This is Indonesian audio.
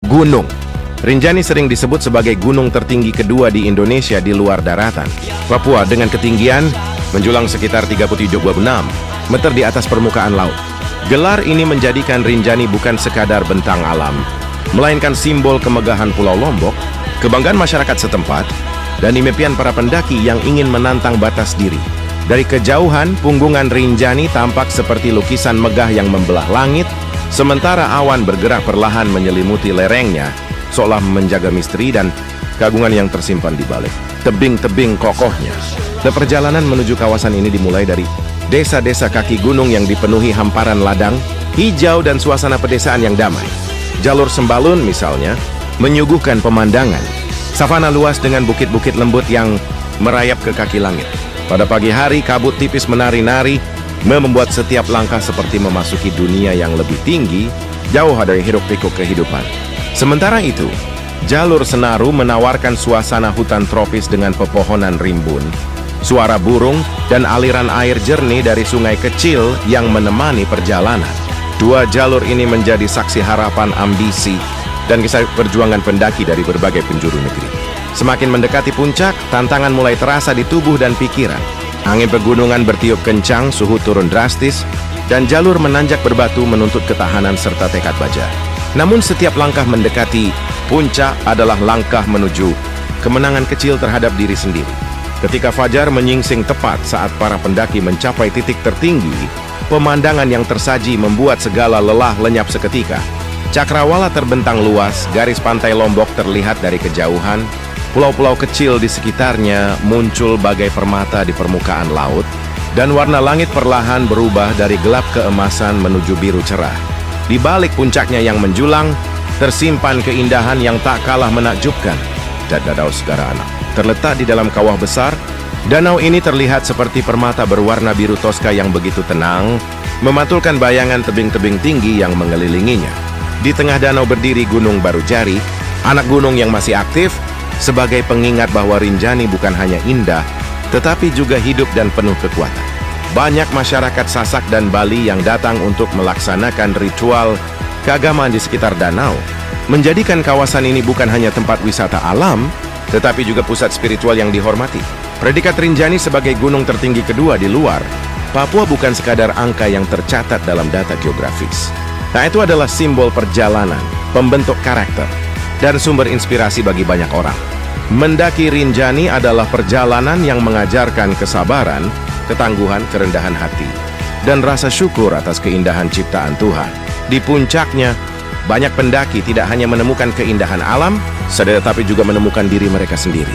Gunung Rinjani sering disebut sebagai gunung tertinggi kedua di Indonesia di luar daratan. Papua dengan ketinggian menjulang sekitar 37,6 meter di atas permukaan laut. Gelar ini menjadikan Rinjani bukan sekadar bentang alam, melainkan simbol kemegahan Pulau Lombok, kebanggaan masyarakat setempat, dan impian para pendaki yang ingin menantang batas diri. Dari kejauhan, punggungan Rinjani tampak seperti lukisan megah yang membelah langit, sementara awan bergerak perlahan menyelimuti lerengnya, seolah menjaga misteri dan keagungan yang tersimpan di balik tebing-tebing kokohnya. Dan perjalanan menuju kawasan ini dimulai dari desa-desa kaki gunung yang dipenuhi hamparan ladang, hijau dan suasana pedesaan yang damai. Jalur Sembalun misalnya, menyuguhkan pemandangan savana luas dengan bukit-bukit lembut yang merayap ke kaki langit. Pada pagi hari, kabut tipis menari-nari, membuat setiap langkah seperti memasuki dunia yang lebih tinggi, jauh dari hiruk-pikuk kehidupan. Sementara itu, jalur Senaru menawarkan suasana hutan tropis dengan pepohonan rimbun, suara burung, dan aliran air jernih dari sungai kecil yang menemani perjalanan. Dua jalur ini menjadi saksi harapan, ambisi, dan kisah perjuangan pendaki dari berbagai penjuru negeri. Semakin mendekati puncak, tantangan mulai terasa di tubuh dan pikiran. Angin pegunungan bertiup kencang, suhu turun drastis, dan jalur menanjak berbatu menuntut ketahanan serta tekad baja. Namun setiap langkah mendekati puncak adalah langkah menuju kemenangan kecil terhadap diri sendiri. Ketika fajar menyingsing tepat saat para pendaki mencapai titik tertinggi, pemandangan yang tersaji membuat segala lelah lenyap seketika. Cakrawala terbentang luas, garis pantai Lombok terlihat dari kejauhan, pulau-pulau kecil di sekitarnya muncul bagai permata di permukaan laut, dan warna langit perlahan berubah dari gelap keemasan menuju biru cerah. Di balik puncaknya yang menjulang, tersimpan keindahan yang tak kalah menakjubkan. Danau Segarana terletak di dalam kawah besar. Danau ini terlihat seperti permata berwarna biru toska yang begitu tenang, memantulkan bayangan tebing-tebing tinggi yang mengelilinginya. Di tengah danau berdiri Gunung Barujari, anak gunung yang masih aktif, sebagai pengingat bahwa Rinjani bukan hanya indah, tetapi juga hidup dan penuh kekuatan. Banyak masyarakat Sasak dan Bali yang datang untuk melaksanakan ritual keagamaan di sekitar danau, menjadikan kawasan ini bukan hanya tempat wisata alam, tetapi juga pusat spiritual yang dihormati. Predikat Rinjani sebagai gunung tertinggi kedua di luar Papua bukan sekadar angka yang tercatat dalam data geografis. Nah, itu adalah simbol perjalanan, pembentuk karakter, dan sumber inspirasi bagi banyak orang. Mendaki Rinjani adalah perjalanan yang mengajarkan kesabaran, ketangguhan, kerendahan hati, dan rasa syukur atas keindahan ciptaan Tuhan. Di puncaknya, banyak pendaki tidak hanya menemukan keindahan alam, tetapi juga menemukan diri mereka sendiri.